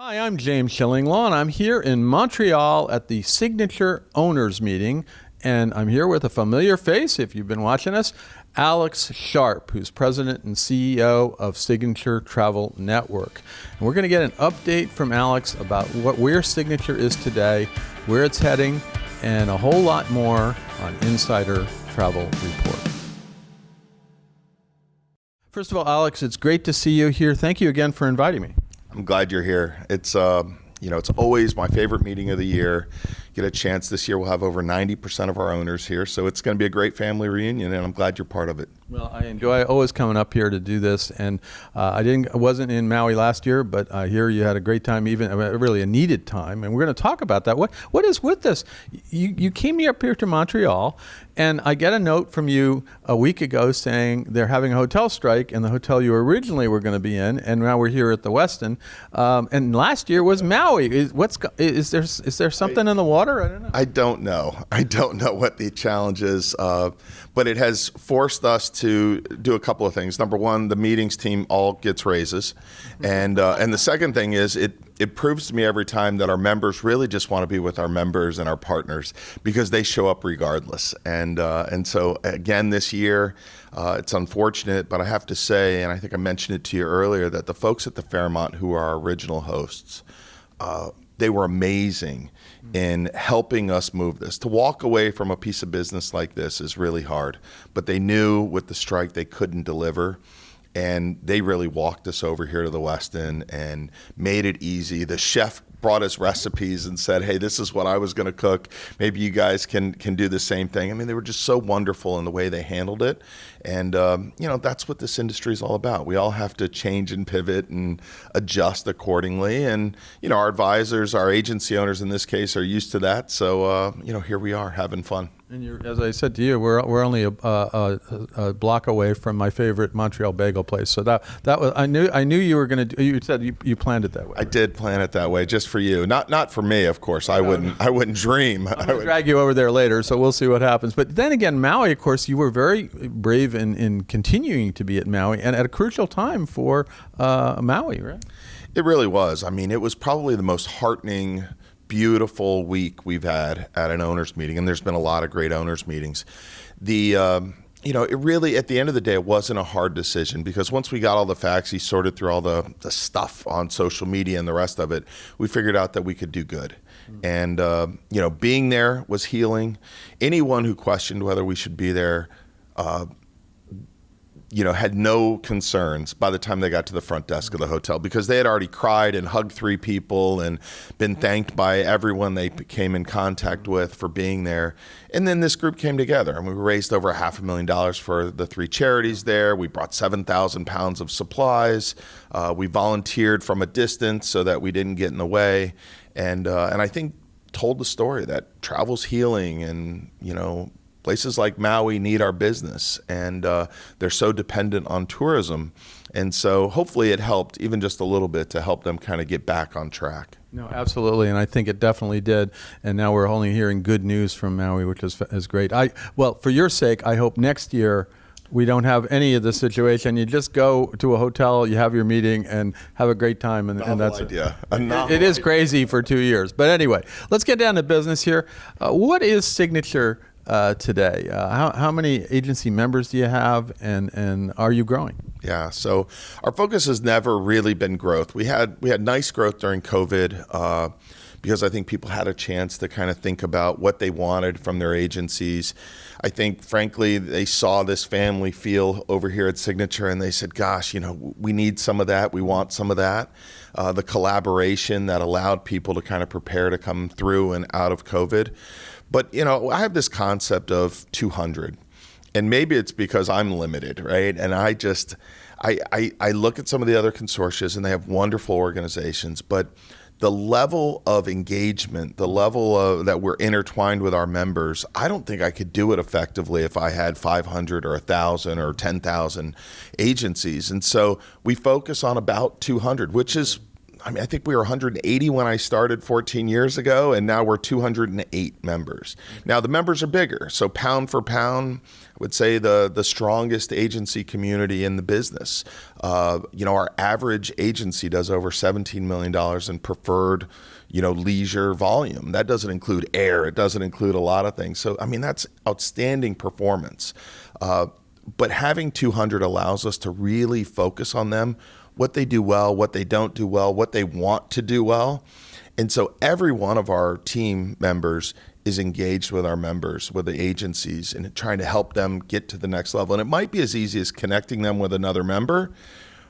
Hi, I'm James Shillinglaw, and I'm here in Montreal at the Signature Owners Meeting, and I'm here with a familiar face, if you've been watching us, Alex Sharp, who's president and CEO of Signature Travel Network. And we're going to get an update from Alex about where Signature is today, where it's heading, and a whole lot more on Insider Travel Report. First of all, Alex, it's great to see you here. Thank you again for inviting me. I'm glad you're here. It's it's always my favorite meeting of the year. Get a chance this year. We'll have over 90% of our owners here, so it's going to be a great family reunion, and I'm glad you're part of it. Well, I enjoy always coming up here to do this, and I wasn't in Maui last year, but I hear you had a great time, really a needed time, and we're going to talk about that. What is with this? You came up here to Montreal, and I get a note from you a week ago saying they're having a hotel strike in the hotel you originally were going to be in, and now we're here at the Westin. And last year was Maui. Is there something in the water? I don't know. I don't know what the challenge is, but it has forced us to do a couple of things. Number one, the meetings team all gets raises, and the second thing is it proves to me every time that our members really just want to be with our members and our partners because they show up regardless. And so again this year, it's unfortunate, but I have to say, and I think I mentioned it to you earlier, that the folks at the Fairmont who are our original hosts, they were amazing in helping us move this. To walk away from a piece of business like this is really hard, but they knew with the strike they couldn't deliver. And they really walked us over here to the Westin and made it easy. The chef brought us recipes and said, hey, this is what I was going to cook. Maybe you guys can do the same thing. I mean, they were just so wonderful in the way they handled it. And, that's what this industry is all about. We all have to change and pivot and adjust accordingly. And, our advisors, our agency owners in this case are used to that. So, here we are having fun. And as I said to you, we're only a block away from my favorite Montreal bagel place. So that was I knew you were going to do. You said you planned it that way. I did plan it that way, just for you, not for me, of course. I wouldn't dream. I'm going to drag you over there later, so we'll see what happens. But then again, Maui, of course, you were very brave in continuing to be at Maui, and at a crucial time for Maui, right? It really was. I mean, it was probably the most heartening, beautiful week we've had at an owners meeting, and there's been a lot of great owners meetings. It really, at the end of the day, it wasn't a hard decision because once we got all the facts, he sorted through all the stuff on social media and the rest of it, we figured out that we could do good. And, being there was healing. Anyone who questioned whether we should be there, had no concerns by the time they got to the front desk of the hotel because they had already cried and hugged 3 people and been thanked by everyone they came in contact with for being there. And then this group came together and we raised over $500,000 for the 3 charities there. We brought 7,000 pounds of supplies. We volunteered from a distance so that we didn't get in the way. And I think told the story that travel's healing and, places like Maui need our business, and they're so dependent on tourism. And so hopefully it helped even just a little bit to help them kind of get back on track. No, absolutely, and I think it definitely did. And now we're only hearing good news from Maui, which is great. For your sake, I hope next year we don't have any of this situation. You just go to a hotel, you have your meeting, and have a great time. And that's idea. It is crazy for 2 years. But anyway, let's get down to business here. What is Signature today? How many agency members do you have, and are you growing? Yeah, so our focus has never really been growth. We had nice growth during COVID because I think people had a chance to kind of think about what they wanted from their agencies. I think, frankly, they saw this family feel over here at Signature, and they said, gosh, we need some of that. We want some of that. The collaboration that allowed people to kind of prepare to come through and out of COVID. But, I have this concept of 200, and maybe it's because I'm limited, right? And I look at some of the other consortia, and they have wonderful organizations, but the level of engagement, the level of that we're intertwined with our members, I don't think I could do it effectively if I had 500 or 1,000 or 10,000 agencies. And so we focus on about 200, which is I think we were 180 when I started 14 years ago, and now we're 208 members. Now the members are bigger, so pound for pound, I would say the strongest agency community in the business. Our average agency does over $17 million in preferred, leisure volume. That doesn't include air. It doesn't include a lot of things. So, that's outstanding performance. But having 200 allows us to really focus on them, what they do well, what they don't do well, what they want to do well. And so every one of our team members is engaged with our members, with the agencies, and trying to help them get to the next level. And it might be as easy as connecting them with another member,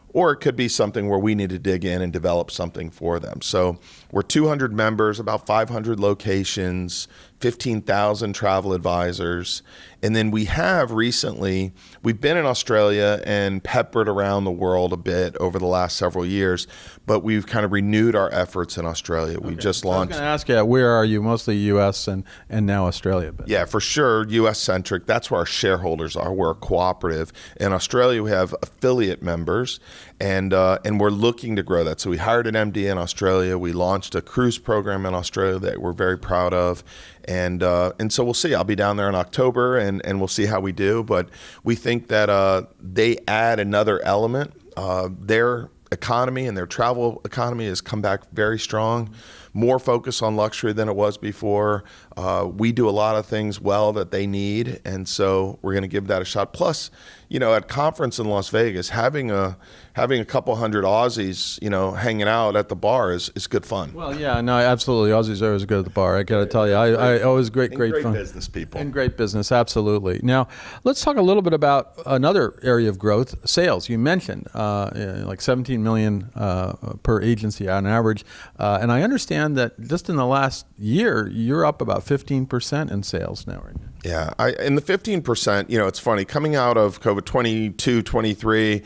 or it could be something where we need to dig in and develop something for them. So we're 200 members, about 500 locations, 15,000 travel advisors. And then we have recently, we've been in Australia and peppered around the world a bit over the last several years, but we've kind of renewed our efforts in Australia. We just launched. I was going to ask you, where are you? Mostly U.S. and now Australia. But. Yeah, for sure, U.S.-centric. That's where our shareholders are. We're a cooperative. In Australia, we have affiliate members, and we're looking to grow that. So we hired an MD in Australia. We launched a cruise program in Australia that we're very proud of. And so we'll see. I'll be down there in October, and we'll see how we do. But we think that they add another element. Their economy and their travel economy has come back very strong, more focus on luxury than it was before. We do a lot of things well that they need, and so we're going to give that a shot. Plus, at conference in Las Vegas, having a couple hundred Aussies, hanging out at the bar is good fun. Well, yeah, no, absolutely. Aussies always go to the bar. I got to tell you, I always great fun. Business people. And great business, absolutely. Now, let's talk a little bit about another area of growth, sales. You mentioned like 17 million per agency on average, and I understand that just in the last year, you're up about 15% in sales now, right? Yeah, in the 15%, it's funny, coming out of COVID 22, 23,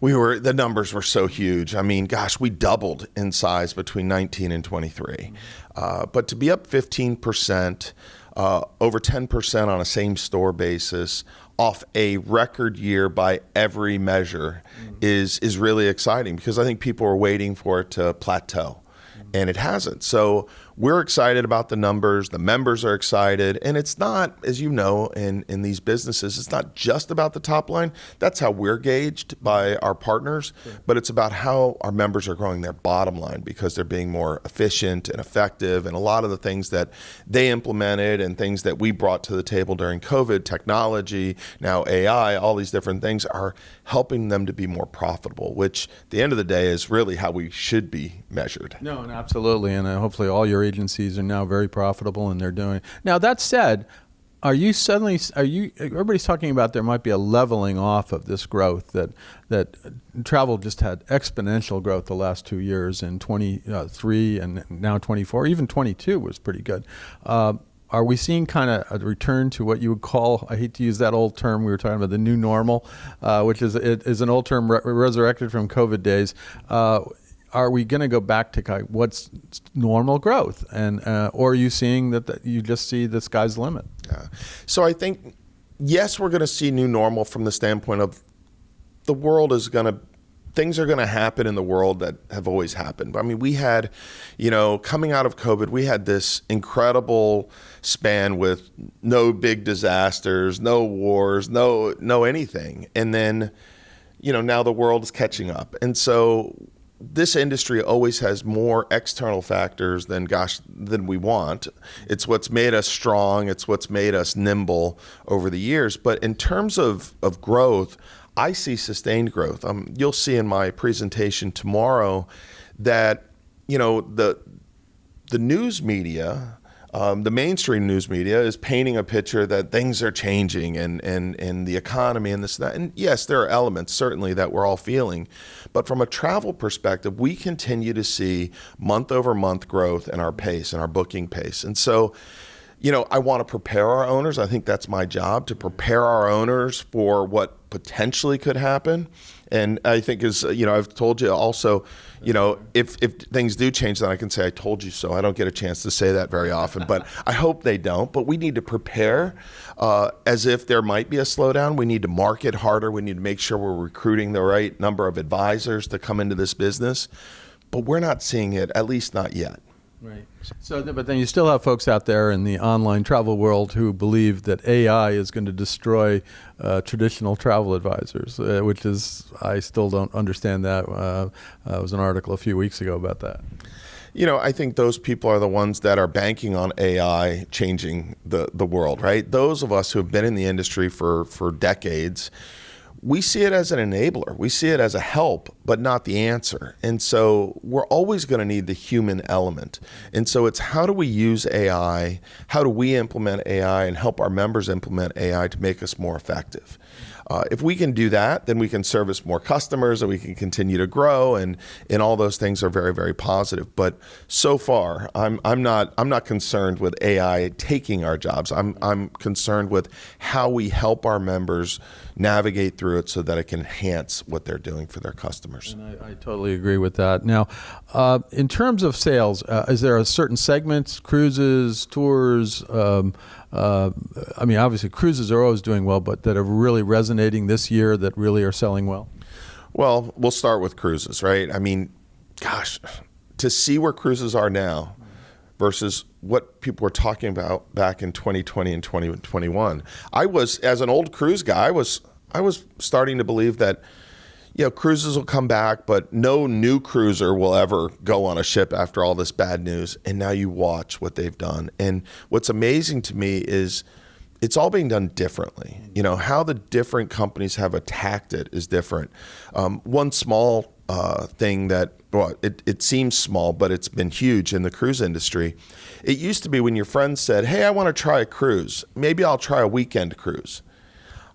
the numbers were so huge. We doubled in size between 19 and 23. But to be up 15%, over 10% on a same store basis, off a record year by every measure is really exciting, because I think people are waiting for it to plateau. And it hasn't. So we're excited about the numbers. The members are excited. And it's not, as you know, in these businesses, it's not just about the top line. That's how we're gauged by our partners. Sure. But it's about how our members are growing their bottom line, because they're being more efficient and effective. And a lot of the things that they implemented and things that we brought to the table during COVID, technology, now AI, all these different things are helping them to be more profitable, which at the end of the day is really how we should be measured. No, and absolutely. And hopefully all your agencies are now very profitable, and they're doing. Now, that said, everybody's talking about there might be a leveling off of this growth, that travel just had exponential growth the last 2 years, in 23 and now 24, even 22 was pretty good. Are we seeing kind of a return to what you would call, I hate to use that old term, we were talking about the new normal, which is an old term resurrected from COVID days. Are we going to go back to what's normal growth? And or are you seeing that you just see the sky's the limit? Yeah. So I think, yes, we're going to see new normal from the standpoint of the world is going to, things are going to happen in the world that have always happened. We had, coming out of COVID, we had this incredible span with no big disasters, no wars, no anything. And then, now the world is catching up. And so this industry always has more external factors than we want. It's what's made us strong. It's what's made us nimble over the years. But in terms of growth, I see sustained growth. You'll see in my presentation tomorrow that, the news media, the mainstream news media is painting a picture that things are changing and the economy and this and that. And yes, there are elements certainly that we're all feeling. But from a travel perspective, we continue to see month over month growth in our pace and our booking pace. And so, I want to prepare our owners. I think that's my job, to prepare our owners for what potentially could happen. And I think I've told you also, if things do change, then I can say, I told you so. I don't get a chance to say that very often, but I hope they don't. But we need to prepare as if there might be a slowdown. We need to market harder. We need to make sure we're recruiting the right number of advisors to come into this business. but we're not seeing it, at least not yet. Right. So, but then you still have folks out there in the online travel world who believe that AI is going to destroy traditional travel advisors, which is, I still don't understand that. There was an article a few weeks ago about that. I think those people are the ones that are banking on AI changing the world, right? Those of us who have been in the industry for decades, we see it as an enabler. We see it as a help, but not the answer. And so we're always going to need the human element. And so it's how do we use AI? How do we implement AI and help our members implement AI to make us more effective? If we can do that, then we can service more customers and we can continue to grow, and all those things are very, very positive. But so far, I'm not concerned with AI taking our jobs. I'm concerned with how we help our members navigate through it so that it can enhance what they're doing for their customers. And I totally agree with that. Now, in terms of sales, is there a certain segment, cruises, tours? Obviously cruises are always doing well, but that are really resonating this year, that really are selling well? Well, we'll start with cruises, right? I mean, gosh, to see where cruises are now versus what people were talking about back in 2020 and 2021. As an old cruise guy, I was starting to believe that cruises will come back, but no new cruiser will ever go on a ship after all this bad news. And now you watch what they've done. And what's amazing to me is it's all being done differently. How the different companies have attacked it is different. One small thing that, it seems small, but it's been huge in the cruise industry. It used to be when your friends said, hey, I want to try a cruise. Maybe I'll try a weekend cruise.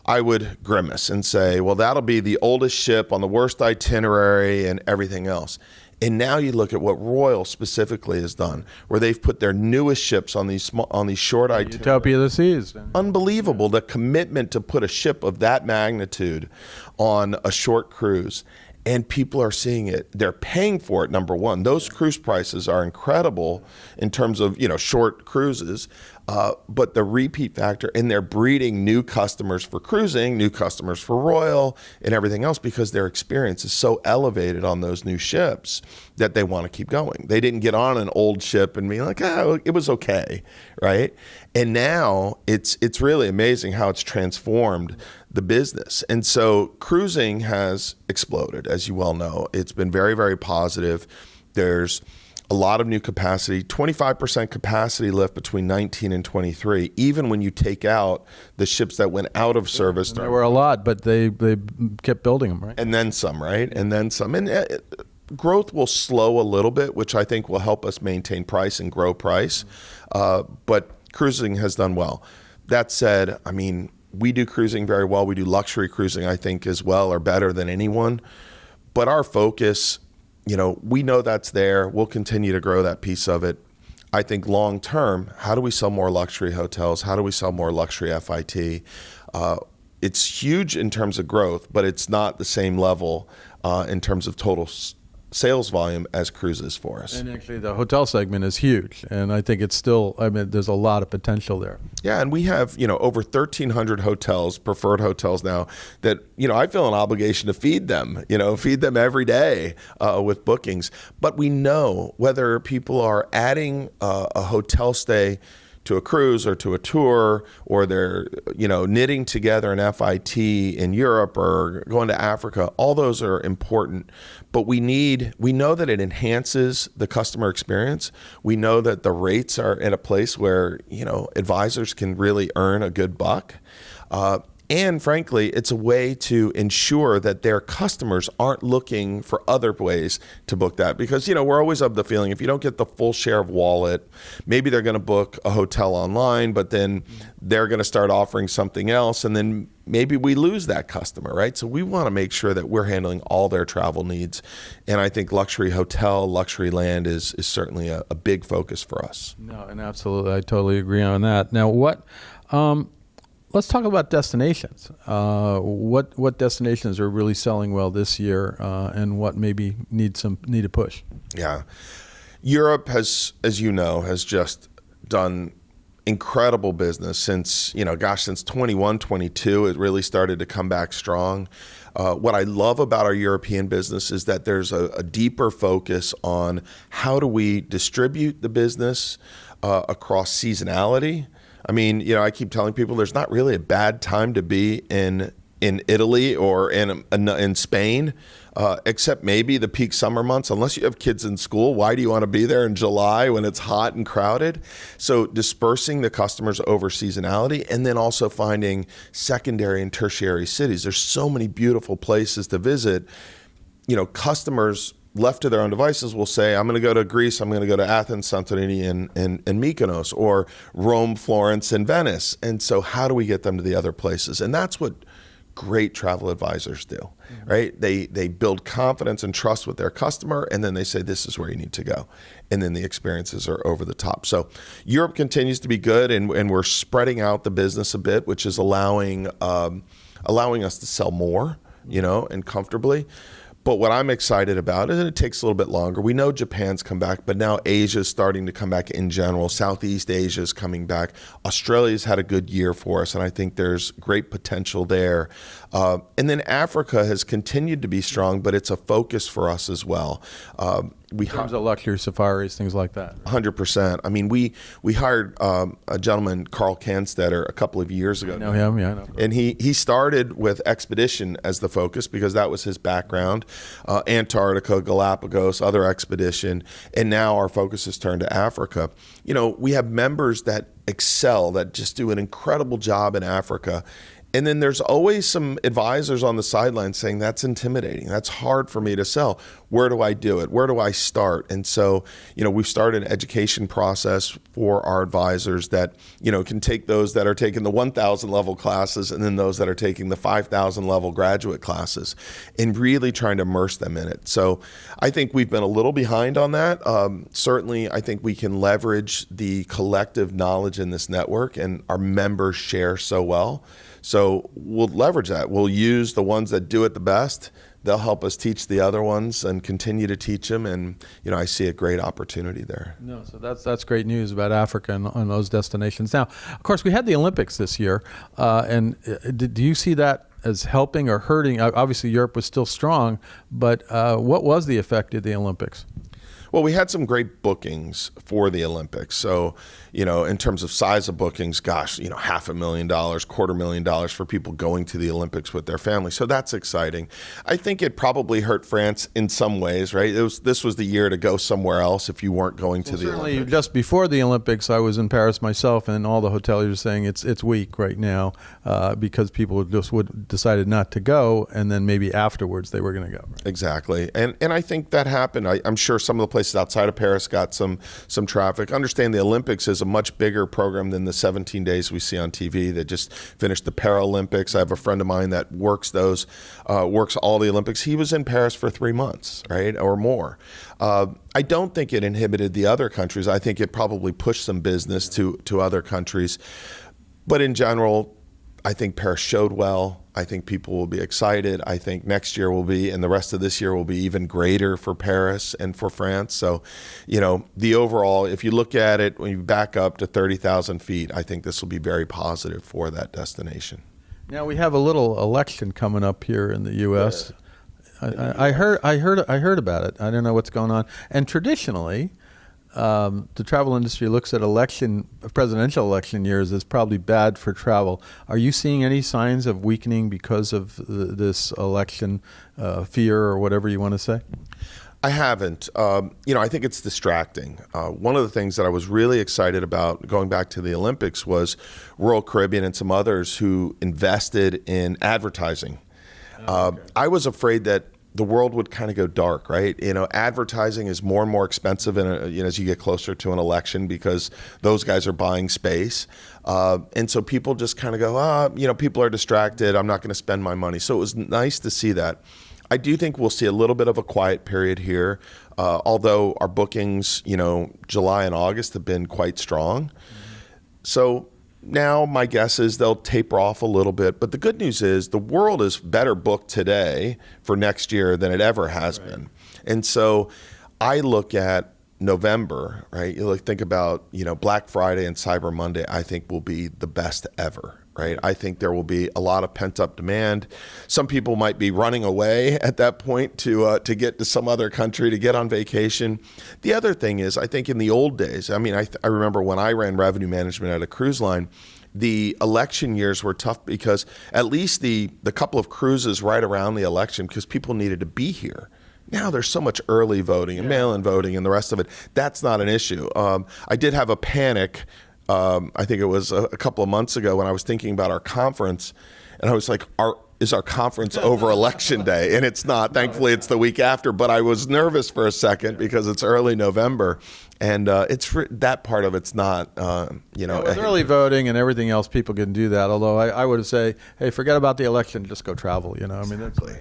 I would grimace and say, well, that'll be the oldest ship on the worst itinerary and everything else. And now you look at what Royal specifically has done, where they've put their newest ships on these short itineraries. Utopia of the Seas. Unbelievable, the commitment to put a ship of that magnitude on a short cruise. And people are seeing it. They're paying for it, number one. Those cruise prices are incredible in terms of, short cruises. But the repeat factor, and they're breeding new customers for cruising, new customers for Royal, and everything else because their experience is so elevated on those new ships that they want to keep going. They didn't get on an old ship and be like, it was okay, right? And now it's really amazing how it's transformed the business. And so cruising has exploded, as you well know. It's been very, very positive. There's a lot of new capacity, 25% capacity lift between 19 and 23, even when you take out the ships that went out of service. There were a lot, but they kept building them, right? And then some, right? And then some. And growth will slow a little bit, which I think will help us maintain price and grow price. But cruising has done well. That said, we do cruising very well. We do luxury cruising, I think, as well, or better than anyone. But our focus, we know that's there. We'll continue to grow that piece of it. I think long term, how do we sell more luxury hotels? How do we sell more luxury FIT? It's huge in terms of growth, but it's not the same level in terms of total sales volume as cruises for us. And actually the hotel segment is huge, and I think it's still, there's a lot of potential there. Yeah, and we have, over 1,300 hotels, preferred hotels now that, I feel an obligation to feed them every day with bookings. But we know whether people are adding a hotel stay to a cruise or to a tour, or they're, knitting together an FIT in Europe or going to Africa, all those are important. But we know that it enhances the customer experience. We know that the rates are in a place where, advisors can really earn a good buck. And frankly, it's a way to ensure that their customers aren't looking for other ways to book that. Because, we're always of the feeling if you don't get the full share of wallet, maybe they're going to book a hotel online, but then they're going to start offering something else. And then maybe we lose that customer, right? So we want to make sure that we're handling all their travel needs. And I think luxury hotel, luxury land is certainly a big focus for us. No, and absolutely. I totally agree on that. Now, let's talk about destinations. What destinations are really selling well this year, and what maybe need a push? Yeah, Europe has, as you know, has just done incredible business since 21, 22. It really started to come back strong. What I love about our European business is that there's a deeper focus on how do we distribute the business across seasonality. I mean, I keep telling people there's not really a bad time to be in Italy or in Spain, except maybe the peak summer months. Unless you have kids in school, why do you want to be there in July when it's hot and crowded? So dispersing the customers over seasonality, and then also finding secondary and tertiary cities. There's so many beautiful places to visit. Customers left to their own devices will say, I'm going to go to Greece, I'm going to go to Athens, Santorini, and Mykonos, or Rome, Florence, and Venice. And so how do we get them to the other places? And that's what great travel advisors do, right? They build confidence and trust with their customer, and then they say, this is where you need to go. And then the experiences are over the top. So Europe continues to be good, and we're spreading out the business a bit, which is allowing us to sell more, and comfortably. But what I'm excited about is it takes a little bit longer. We know Japan's come back, but now Asia's starting to come back in general. Southeast Asia's coming back. Australia's had a good year for us, and I think there's great potential there. And then Africa has continued to be strong, but it's a focus for us as well. In terms of luxury safaris, things like that. 100%. I mean, we hired a gentleman, Carl Canstetter, a couple of years ago. I know him, yeah. I know. And he started with expedition as the focus because that was his background. Antarctica, Galapagos, other expedition. And now our focus has turned to Africa. We have members that excel, that just do an incredible job in Africa. And then there's always some advisors on the sidelines saying, that's intimidating. That's hard for me to sell. Where do I do it? Where do I start? And so, we've started an education process for our advisors that, can take those that are taking the 1,000 level classes and then those that are taking the 5,000 level graduate classes and really trying to immerse them in it. So I think we've been a little behind on that. Certainly, I think we can leverage the collective knowledge in this network, and our members share so well. So we'll leverage that. We'll use the ones that do it the best. They'll help us teach the other ones and continue to teach them. And, I see a great opportunity there. No, so that's great news about Africa and those destinations. Now, of course, we had the Olympics this year. And do you see that as helping or hurting? Obviously, Europe was still strong, but what was the effect of the Olympics? Well, we had some great bookings for the Olympics. So, in terms of size of bookings, gosh, $500,000, $250,000 for people going to the Olympics with their family. So that's exciting. I think it probably hurt France in some ways, right? This was the year to go somewhere else if you weren't going to the Olympics. Olympics. Just before the Olympics, I was in Paris myself, and all the hoteliers are saying it's weak right now because people just decided not to go, and then maybe afterwards they were going to go. Right? Exactly. And I think that happened. I'm sure some of the places outside of Paris got some traffic. Understand the Olympics is a much bigger program than the 17 days we see on TV. They just finished the Paralympics. I have a friend of mine that works all the Olympics. He was in Paris for 3 months, right, or more. I don't think it inhibited the other countries. I think it probably pushed some business to other countries. But in general, I think Paris showed well. I think people will be excited. I think next year will be, and the rest of this year will be even greater for Paris and for France. So, the overall, if you look at it, when you back up to 30,000 feet, I think this will be very positive for that destination. Now we have a little election coming up here in the U.S. Yeah. I heard about it. I don't know what's going on. And traditionally, the travel industry looks at presidential election years as probably bad for travel. Are you seeing any signs of weakening because of this election fear or whatever you want to say? I haven't. I think it's distracting. One of the things that I was really excited about going back to the Olympics was Royal Caribbean and some others who invested in advertising. Okay. I was afraid that the world would kind of go dark, right? Advertising is more and more expensive as you get closer to an election because those guys are buying space. And so people just kind of go, people are distracted. I'm not going to spend my money. So it was nice to see that. I do think we'll see a little bit of a quiet period here, although our bookings, July and August have been quite strong. So now my guess is they'll taper off a little bit. But the good news is the world is better booked today for next year than it ever has been. And so I look at November, right? You think about, Black Friday and Cyber Monday, I think will be the best ever. right? I think there will be a lot of pent-up demand. Some people might be running away at that point to get to some other country to get on vacation. The other thing is, I think in the old days, I mean, I remember when I ran revenue management at a cruise line, the election years were tough because at least the couple of cruises right around the election, because people needed to be here. Now there's so much early voting and mail-in voting and the rest of it. That's not an issue. I did have a panic. I think it was a couple of months ago when I was thinking about our conference, and I was like, is our conference over election day? And it's not. Thankfully, it's the week after. But I was nervous for a second because it's early November. And that part of it's not, with early voting and everything else, people can do that. Although I would say, hey, forget about the election, just go travel. I mean, exactly.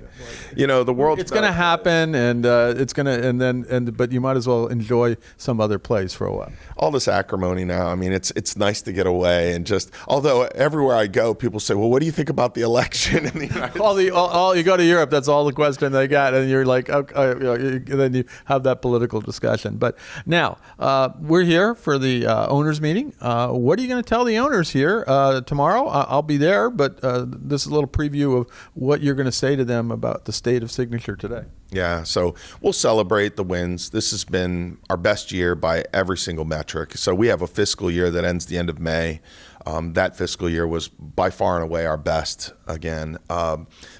The world. It's going to happen, and it's going to, but you might as well enjoy some other place for a while. All this acrimony now. I mean, it's nice to get away and just. Although everywhere I go, people say, well, what do you think about the election in the United States? You go to Europe, that's all the question they got, and you're like, okay, then you have that political discussion. But now. We're here for the owners meeting. What are you going to tell the owners here tomorrow? I'll be there, but this is a little preview of what you're going to say to them about the state of Signature today. Yeah, so we'll celebrate the wins. This has been our best year by every single metric. So we have a fiscal year that ends the end of May. That fiscal year was by far and away our best again.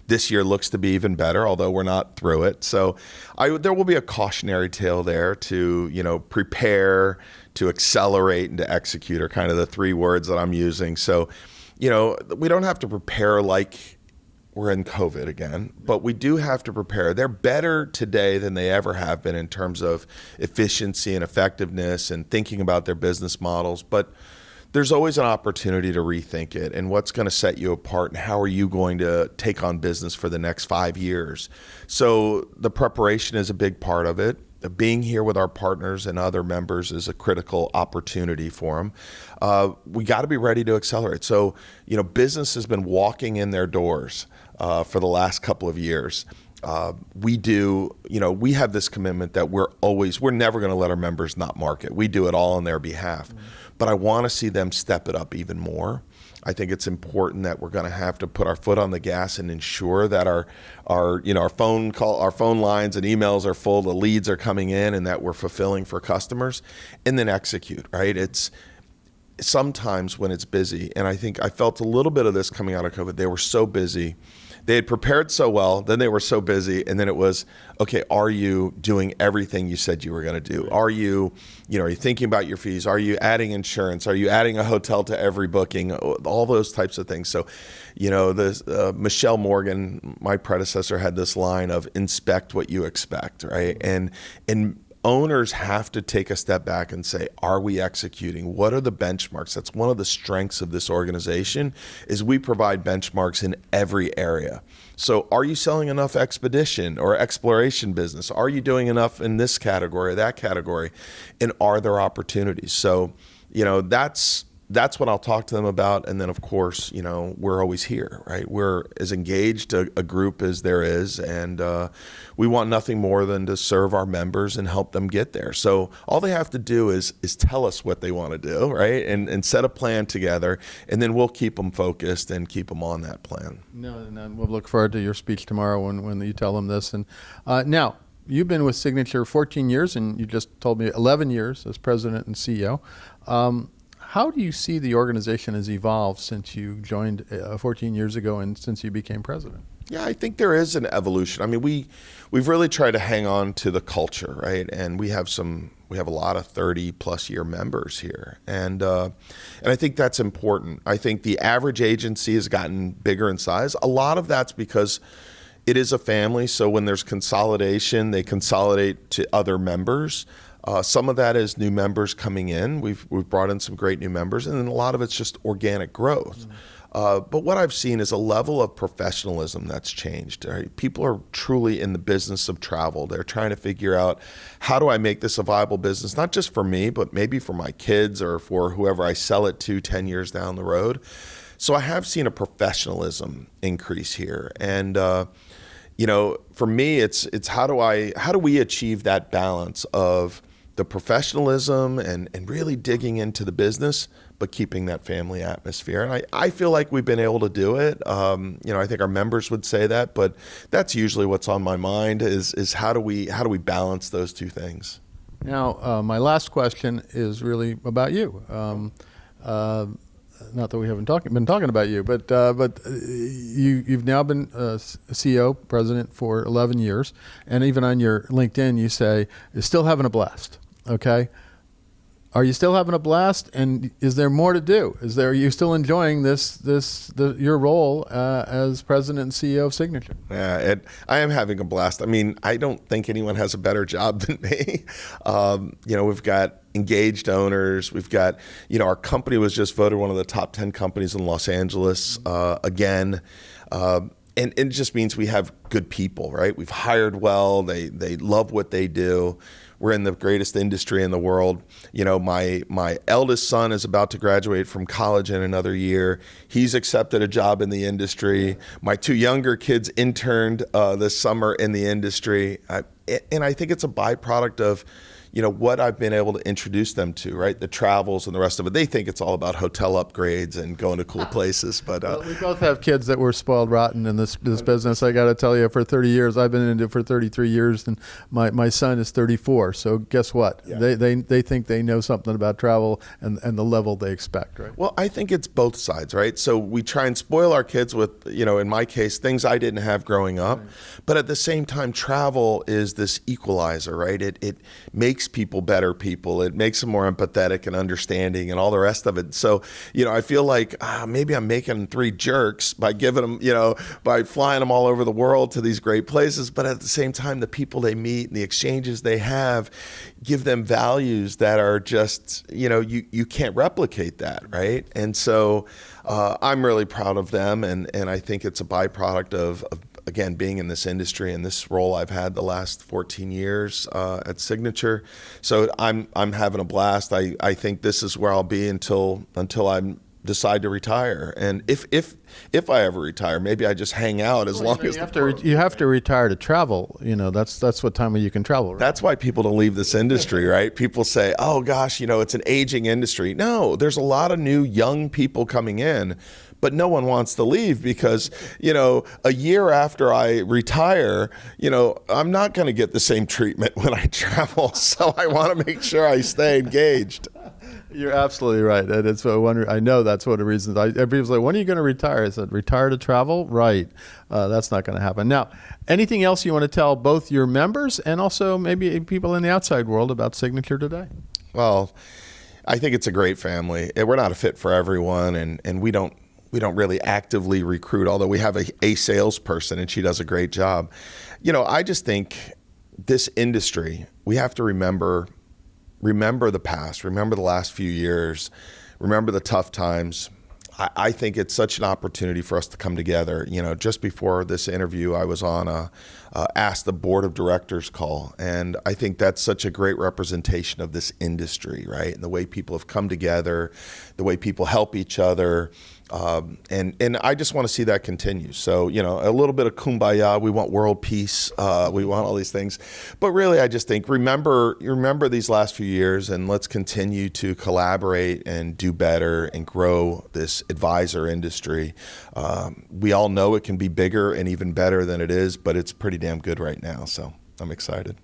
This year looks to be even better, although we're not through it. So there will be a cautionary tale there to, prepare, to accelerate, and to execute are kind of the three words that I'm using. So, we don't have to prepare like we're in COVID again, but we do have to prepare. They're better today than they ever have been in terms of efficiency and effectiveness and thinking about their business models. But there's always an opportunity to rethink it and what's going to set you apart and how are you going to take on business for the next 5 years. So the preparation is a big part of it. Being here with our partners and other members is a critical opportunity for them. We got to be ready to accelerate. So, business has been walking in their doors for the last couple of years. We have this commitment that we're never going to let our members not market. We do it all on their behalf. Mm-hmm. But I want to see them step it up even more. I think it's important that we're going to have to put our foot on the gas and ensure that our phone lines and emails are full, the leads are coming in, and that we're fulfilling for customers, and then execute. Right? It's sometimes when it's busy, and I think I felt a little bit of this coming out of COVID. They were so busy. They had prepared so well, then they were so busy, and then it was, okay, are you doing everything you said you were going to do? Are you thinking about your fees? Are you adding insurance? Are you adding a hotel to every booking? All those types of things. So, Michelle Morgan, my predecessor, had this line of inspect what you expect, right? And owners have to take a step back and say, are we executing? What are the benchmarks? That's one of the strengths of this organization is we provide benchmarks in every area. So are you selling enough expedition or exploration business? Are you doing enough in this category or that category? And are there opportunities? So, that's what I'll talk to them about. And then, of course, we're always here, right? We're as engaged a group as there is. And we want nothing more than to serve our members and help them get there. So all they have to do is tell us what they want to do, right? And set a plan together. And then we'll keep them focused and keep them on that plan. No, and we'll look forward to your speech tomorrow when you tell them this. And now, you've been with Signature 14 years, and you just told me 11 years as president and CEO. How do you see the organization has evolved since you joined 14 years ago and since you became president? Yeah, I think there is an evolution. I mean, we've really tried to hang on to the culture, right? And we have a lot of 30-plus year members here, and I think that's important. I think the average agency has gotten bigger in size. A lot of that's because it is a family, so when there's consolidation, they consolidate to other members. Some of that is new members coming in. We've brought in some great new members, and then a lot of it's just organic growth. But what I've seen is a level of professionalism that's changed. Right? People are truly in the business of travel. They're trying to figure out, how do I make this a viable business, not just for me, but maybe for my kids or for whoever I sell it to 10 years down the road. So I have seen a professionalism increase here. And for me, it's how do we achieve that balance of the professionalism and really digging into the business, but keeping that family atmosphere. And I feel like we've been able to do it. I think our members would say that, but that's usually what's on my mind is how do we balance those two things? Now, my last question is really about you. Not that we haven't been talking about you, but you've now been CEO, president for 11 years, and even on your LinkedIn you say you're still having a blast. Okay, are you still having a blast? And is there more to do? Are you still enjoying your role as president and CEO of Signature? Yeah, I am having a blast. I mean, I don't think anyone has a better job than me. We've got engaged owners. We've got, our company was just voted one of the top 10 companies in Los Angeles again. And it just means we have good people, right? We've hired well. They love what they do. We're in the greatest industry in the world. My eldest son is about to graduate from college in another year. He's accepted a job in the industry. My two younger kids interned this summer in the industry. And I think it's a byproduct of what I've been able to introduce them to, right? The travels and the rest of it. They think it's all about hotel upgrades and going to cool places. But well, we both have kids that were spoiled rotten in this business. I got to tell you, for 30 years, I've been in it for 33 years, and my son is 34. So guess what? Yeah. They think they know something about travel and the level they expect, right? Well, I think it's both sides, right? So we try and spoil our kids with, in my case, things I didn't have growing up. Right. But at the same time, travel is this equalizer, right? It makes people better people. It makes them more empathetic and understanding and all the rest of it. So, I feel like maybe I'm making three jerks by giving them, by flying them all over the world to these great places. But at the same time, the people they meet and the exchanges they have give them values that are just, you can't replicate that, right? And so I'm really proud of them. And I think it's a byproduct of again, being in this industry and this role I've had the last 14 years at Signature. So I'm having a blast. I think this is where I'll be until I decide to retire. And if I ever retire, maybe I just hang out as long as you have to retire to travel. That's what time you can travel. Right? That's why people don't leave this industry, right? People say, "Oh gosh, it's an aging industry." No, there's a lot of new young people coming in. But no one wants to leave because, a year after I retire, I'm not going to get the same treatment when I travel. So I want to make sure I stay engaged. You're absolutely right. And it's I know that's one of the reasons. People say, when are you going to retire? I said, retire to travel? Right. That's not going to happen. Now, anything else you want to tell both your members and also maybe people in the outside world about Signature today? Well, I think it's a great family. We're not a fit for everyone, and we don't really actively recruit, although we have a salesperson and she does a great job. I just think this industry, we have to remember the past, remember the last few years, remember the tough times. I think it's such an opportunity for us to come together. Just before this interview, I was on Ask the Board of Directors call, and I think that's such a great representation of this industry, right? And the way people have come together, the way people help each other. And I just want to see that continue. So, a little bit of kumbaya. We want world peace. We want all these things. But really, I just think remember these last few years, and let's continue to collaborate and do better and grow this advisor industry. We all know it can be bigger and even better than it is, but it's pretty damn good right now. So I'm excited.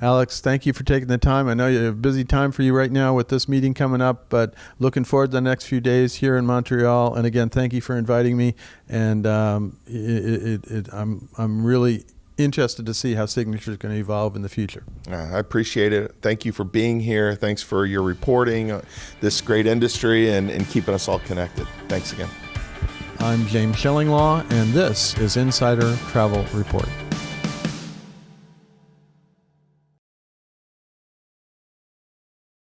Alex, thank you for taking the time. I know you have a busy time for you right now with this meeting coming up, but looking forward to the next few days here in Montreal. And again, thank you for inviting me. And I'm really interested to see how Signature is going to evolve in the future. I appreciate it. Thank you for being here. Thanks for your reporting, this great industry, and keeping us all connected. Thanks again. I'm James Schellinglaw, and this is Insider Travel Report.